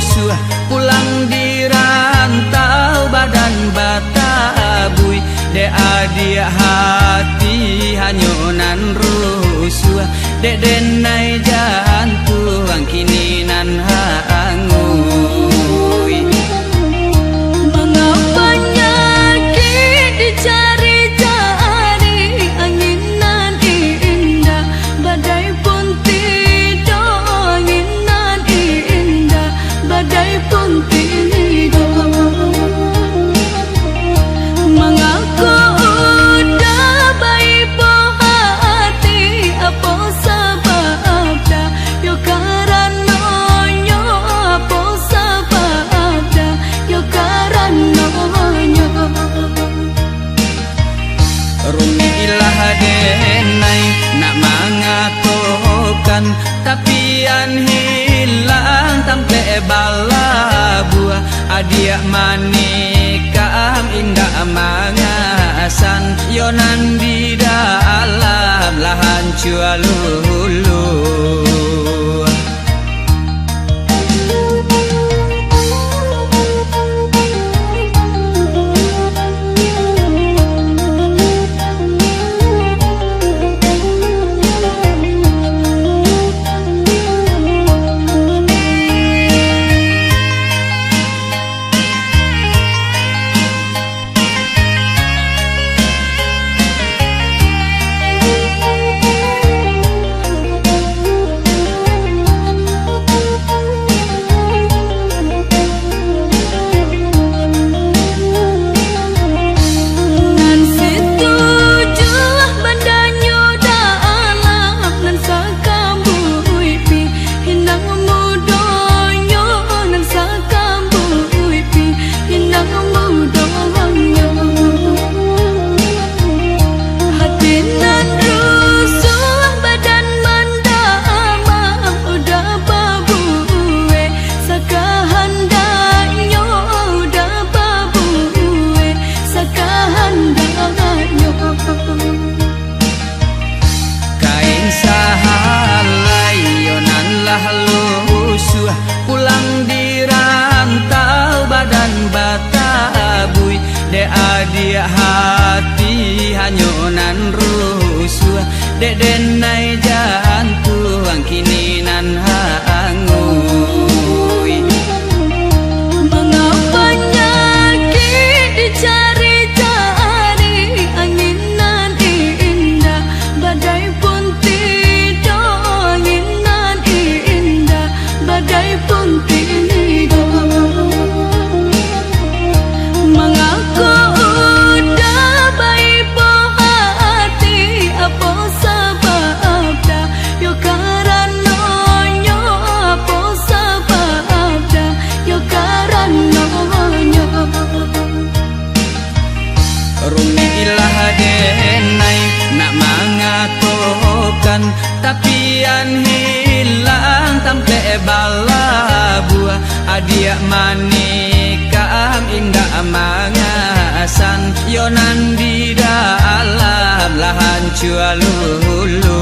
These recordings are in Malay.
lusuh, pulang di rantau badan batabui. Dek adia hati hanyonan rusuh, dek denai jantung kini nan hangui. Mengapa nyakit dicari-cari, anginan indah badai pun tidur, anginan indah badai pun tidur. Mengaku udah baik hati, apa sebabnya yo karena yo, apa sebabnya yo karena yo. Rumilah denai nak mengatokan, tapi an hilang tampe bala buah. Adia manikam indah mangasan, yonan di dalam lahan cua lulu. Kain sahalai yonan lah lusuh, pulang di rantau badan batabui. Dek adia hati hanyonan rusuh, dek denai jantung kini nan hangui. Mengapa nyakit dicari-cari, anginan indah badai pun tidur, anginan indah badai pun tidur. Mengaku udah baik hati, apa sebabnya yo karena yo, apa sebabnya yo karena yo. Rumilah denai nak mengatokan, tapi an hilang tampe bala buah. Adia manikam indah mangasan, yonan di dalam lahan cua lulu.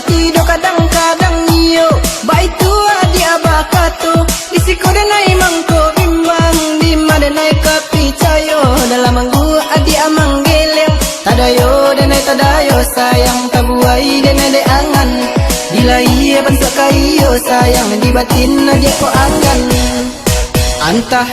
tido kadang-kadang iyo baik tua dia bakato isiko denai mangko bimbang di madenai kapicayo dalam manggu adi amang geleng tadayo denai tadayo sayang tabuai denai de angan bila iya bentuk kayo sayang di batin dia ko angan antah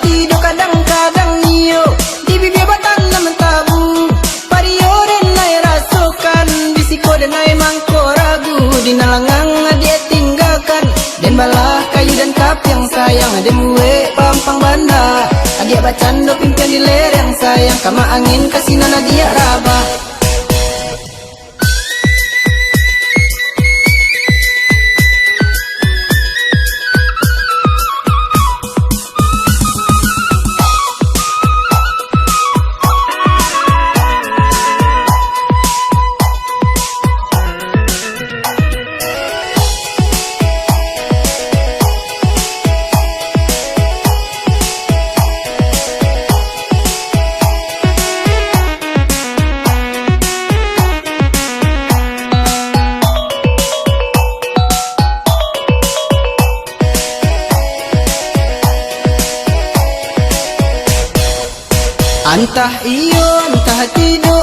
tido kadang-kadang iyo di bibir batan naman tabu pario denai rasukan bisiko denai mangko ragu di nalangang dia tinggalkan den balah kayu dan kap yang sayang den muwe pampang banda adia bacando pimpian di lereng sayang kama angin kasinana dia rabah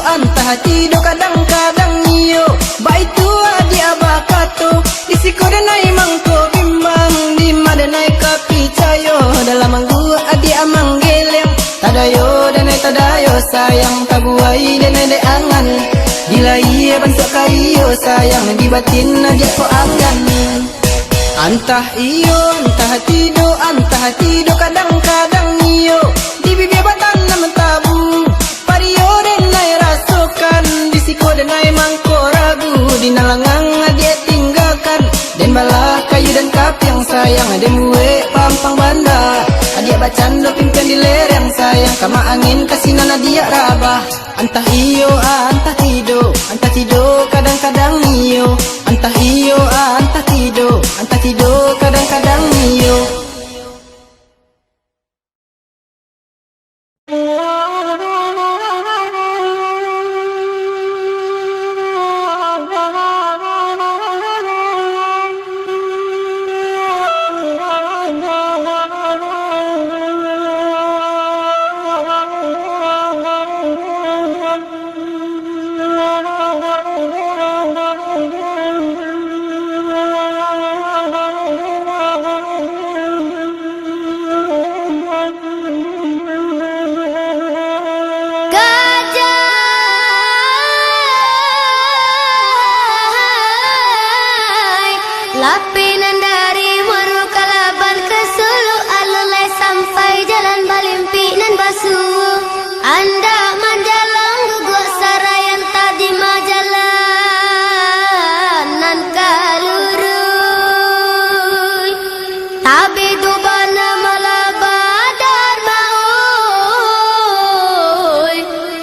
Antah tido kadang-kadang iyo baik tua dia bakato isiko denai mangko bimbang di madenai kapicayo dalam manggu adi amang geleng tadayo denai tadayo sayang tabuai denai de angan bila iya bentuk kayo sayang di batin dia ko angan antah tido kadang-kadang iyo di bibir batan naman tabu pario denai rasukan bisiko denai mangko ragu di nalangang dia tinggalkan den balah kayu dan kap yang sayang den muwe pampang banda adia bacando pimpian di lereng sayang kama angin kasinana dia rabah antah tido kadang-kadang iyo antah tido kadang-kadang iyo Lapinan dari Moro Kalaban ke Sulu alulai sampai jalan Balimpi nan basuh anda manjalang guguk sarayan tadi majalan nan kalurui tabi dubana malabadan maui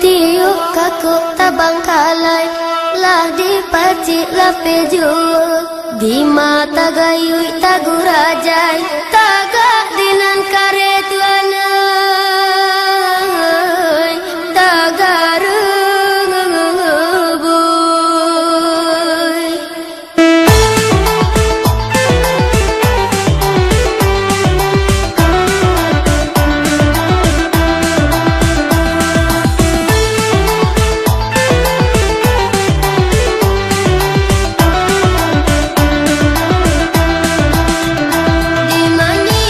tiuk kaku tabang kalai lah dipacik lapejul di mata gayui tagurajai tagak dinan karetuanai tagarubui di mani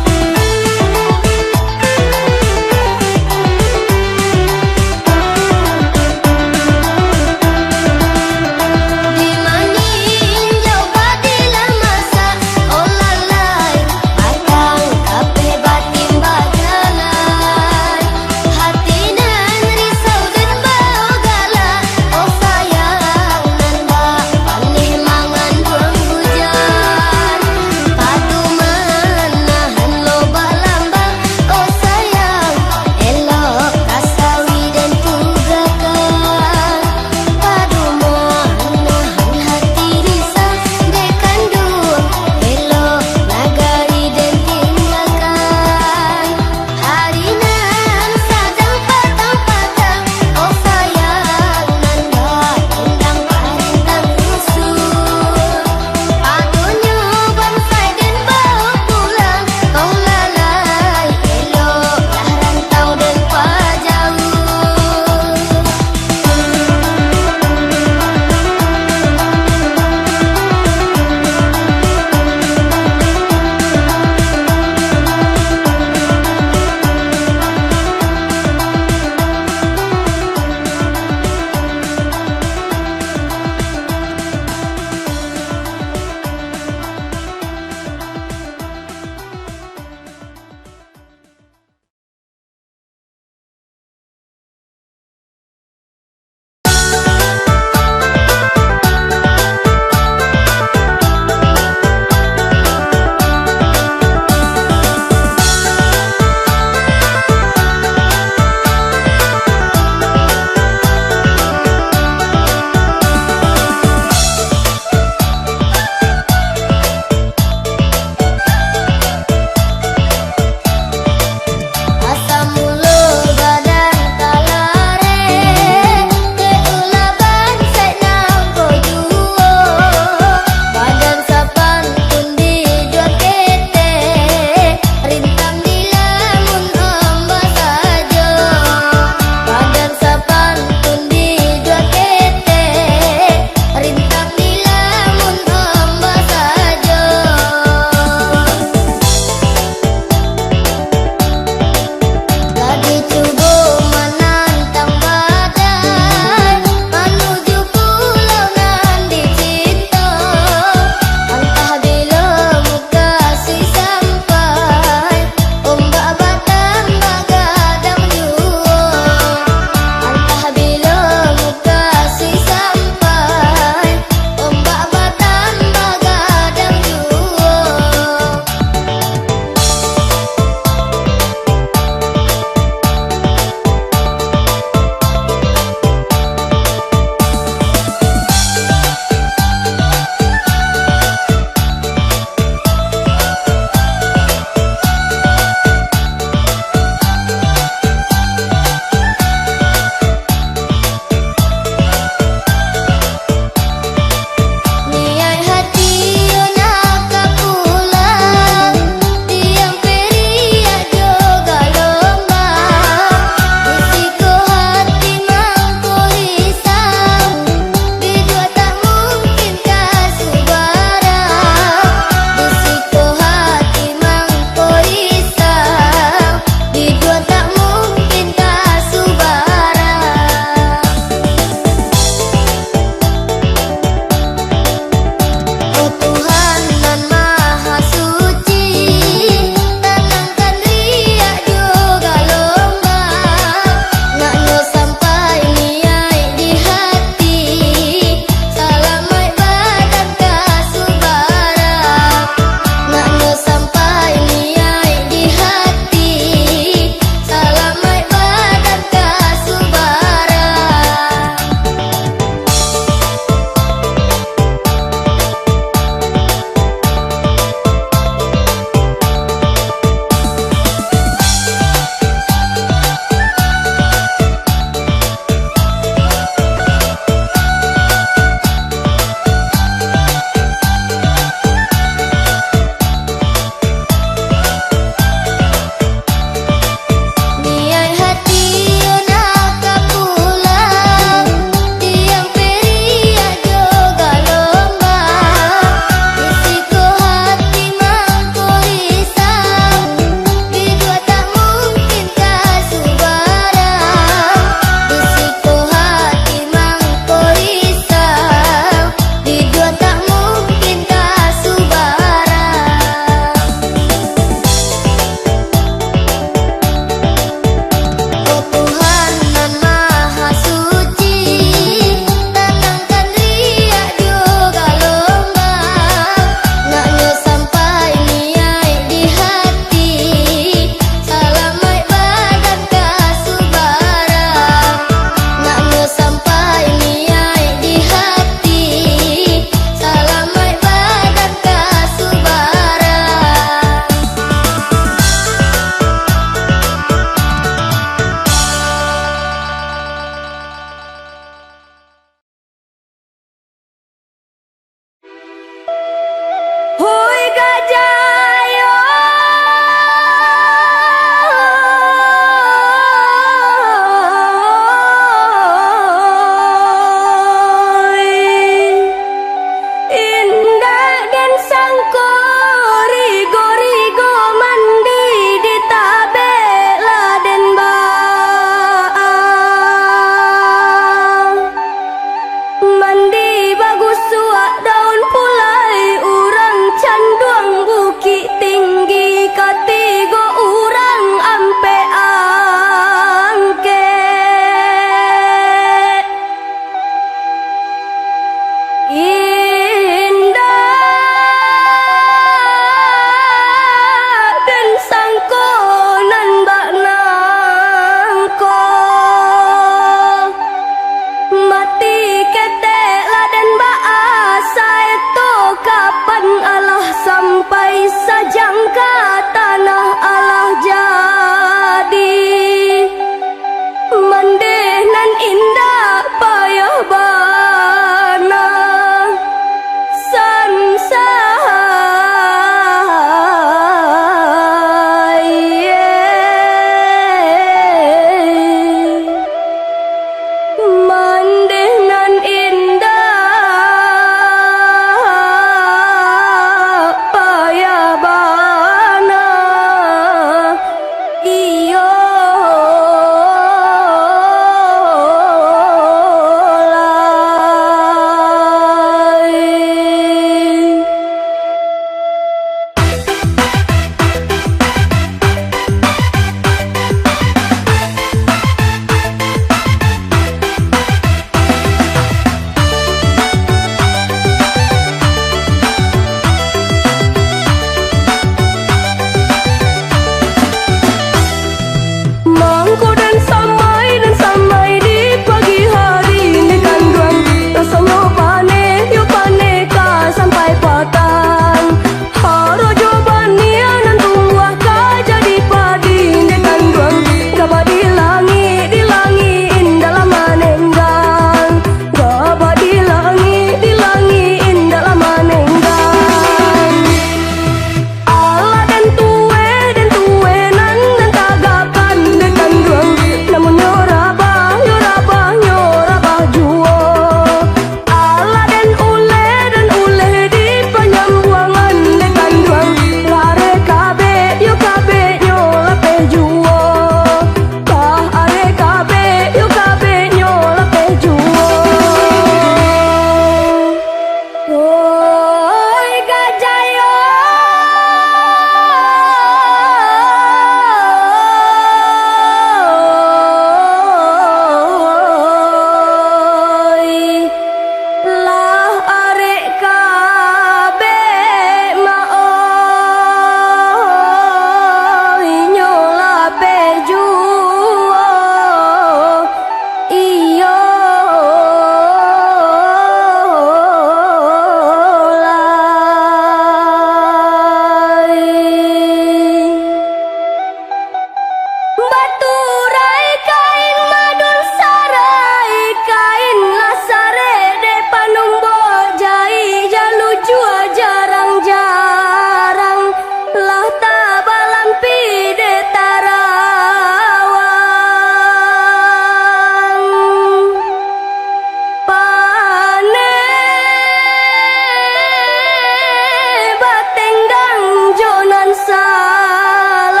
salai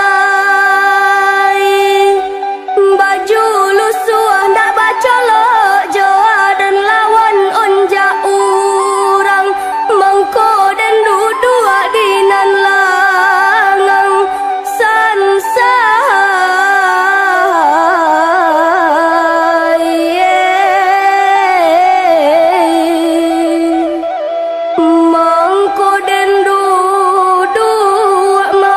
baju lusuah ndak bacolok joa dan lawan onja urang mangko dan dudua dinan langang sansai mangko den dudua ma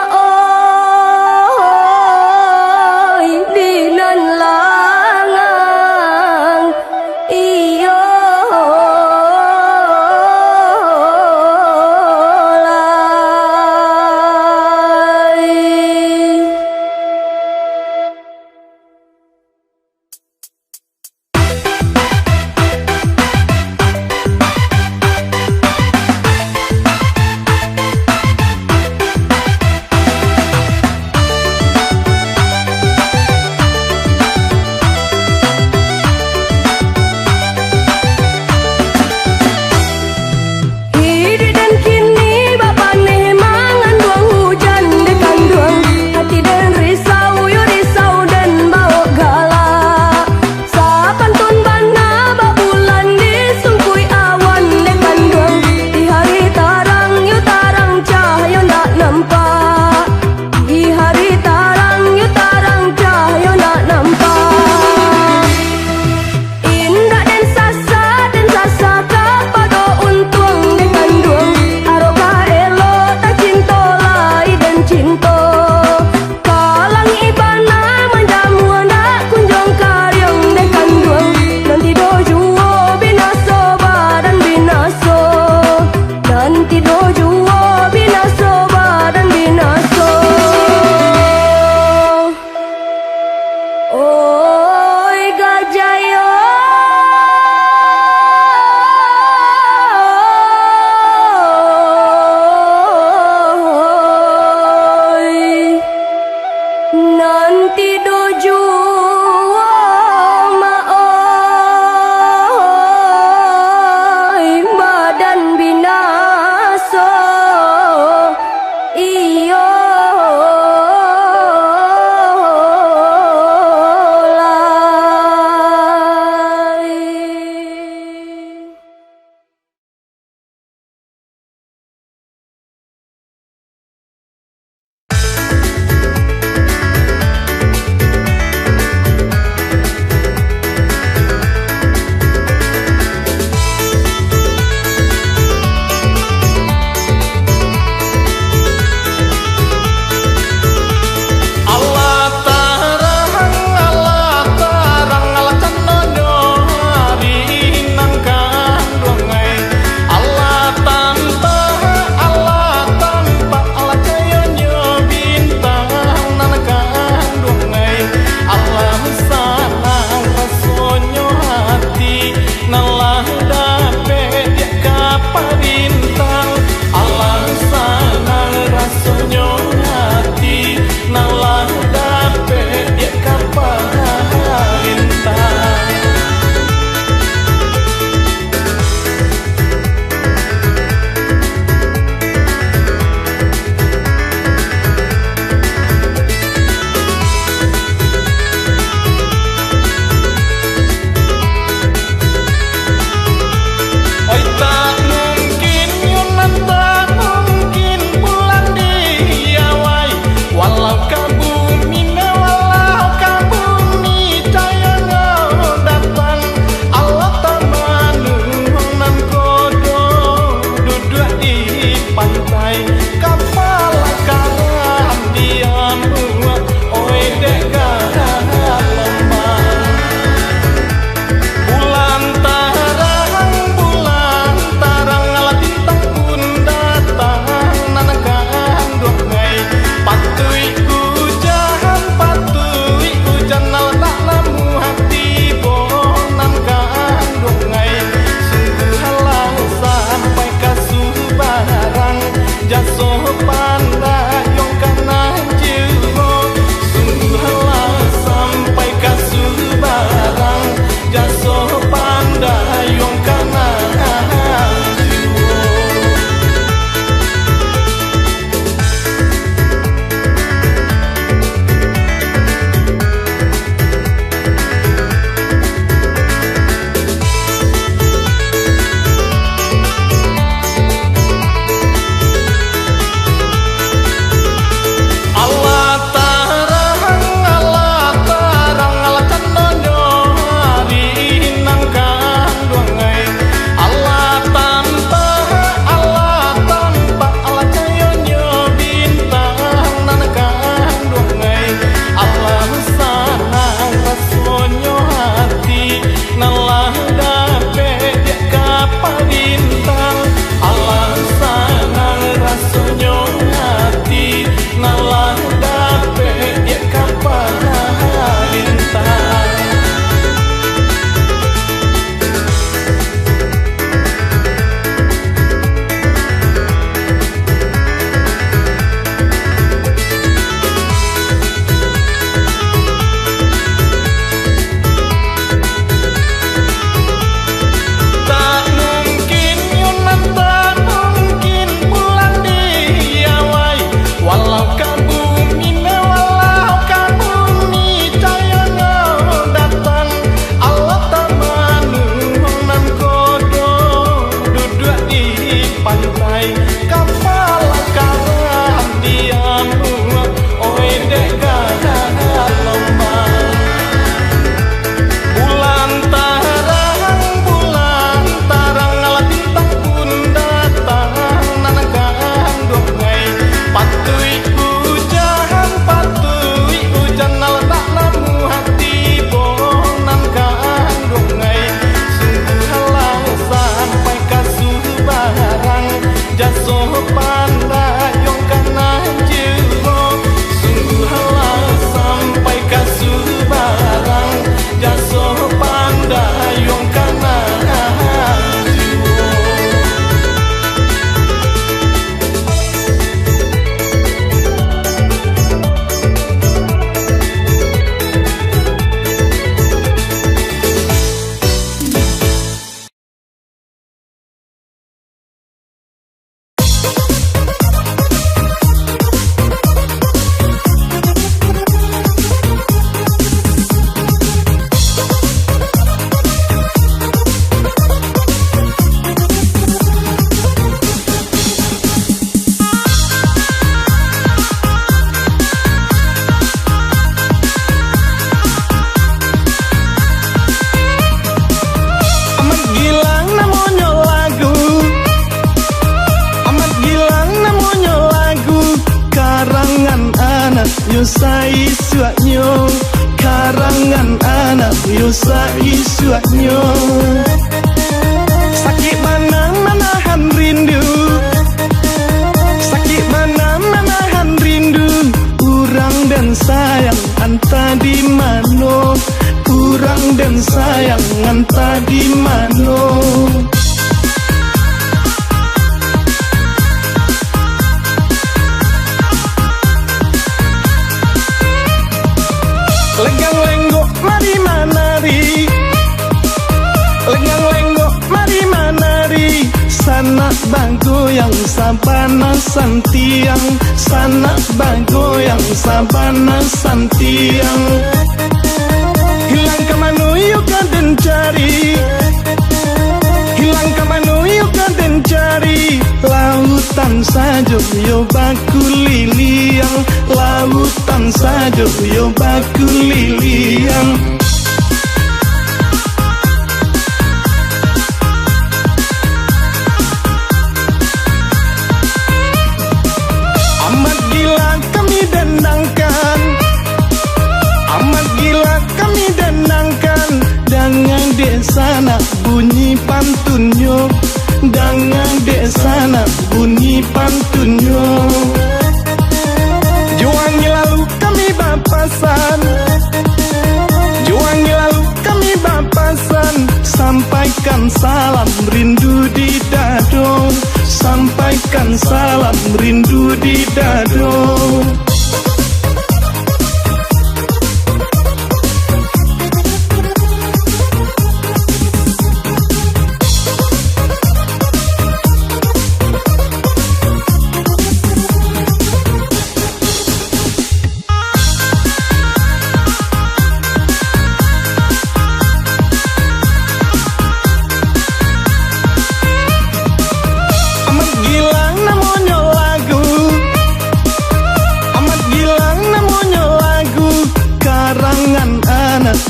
suaknyo karangan anak yo sai suaknyo. Sakit mana menahan rindu, sakit mana menahan rindu. Urang dan sayang anta di mano, urang dan sayang anta di mano. Lenggang lenggok mari manari, lenggang lenggok mari manari. Sanak bagoyang sabana santiang, sanak bagoyang sabana santiang. Hilang ke manuyu kaden cari, hilang ke manuyu kaden cari. Lautan sajo yo baku liliang, lautan sajo yo baku liliang. Amat gila kami dendangkan, amat gila kami dendangkan. Dengan desa nak bunyi pantunyo, dengan desa nak bunyi pantunyo. Juangi lalu kami bapasan, juangi lalu kami bapasan. Sampaikan salam rindu di dado, sampaikan salam rindu di dado.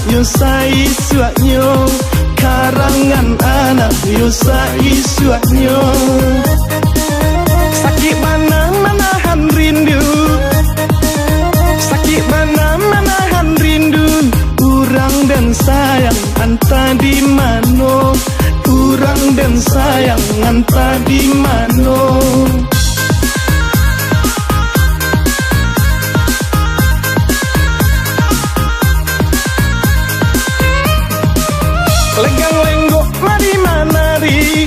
Yo sai suaknyo karangan anak yo sai suaknyo. Sakit mana menahan rindu, sakit mana menahan rindu. Urang dan sayang anta di mano, urang dan sayang anta di mano. Lenggang lenggok mari manari,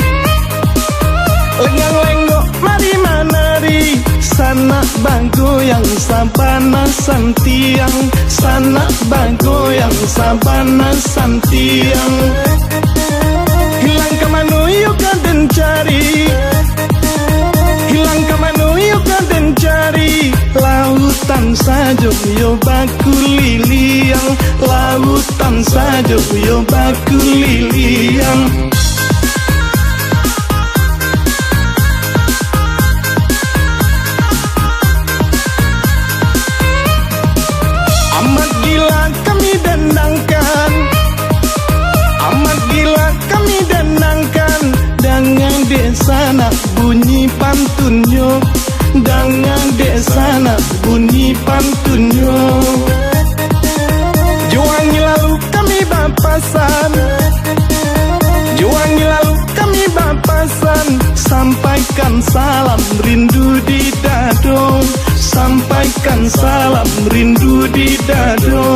lenggang lenggok mari manari. Sanak bagoyang sabana santiang, sanak bagoyang sabana santiang. Hilang ke manuyu kaden cari, hilang ke manuyu kaden cari. Lautan sajo yo baku liliang, lautan sajo yo baku liliang. Amat gila kami dendangkan, amat gila kami dendangkan. Dengan desa nak bunyi pantunyo, dengan desa nak bunyi pantunyo. Juangi lalu kami bapasan, juangi lalu kami bapasan. Sampaikan salam rindu di dado, sampaikan salam rindu di dado.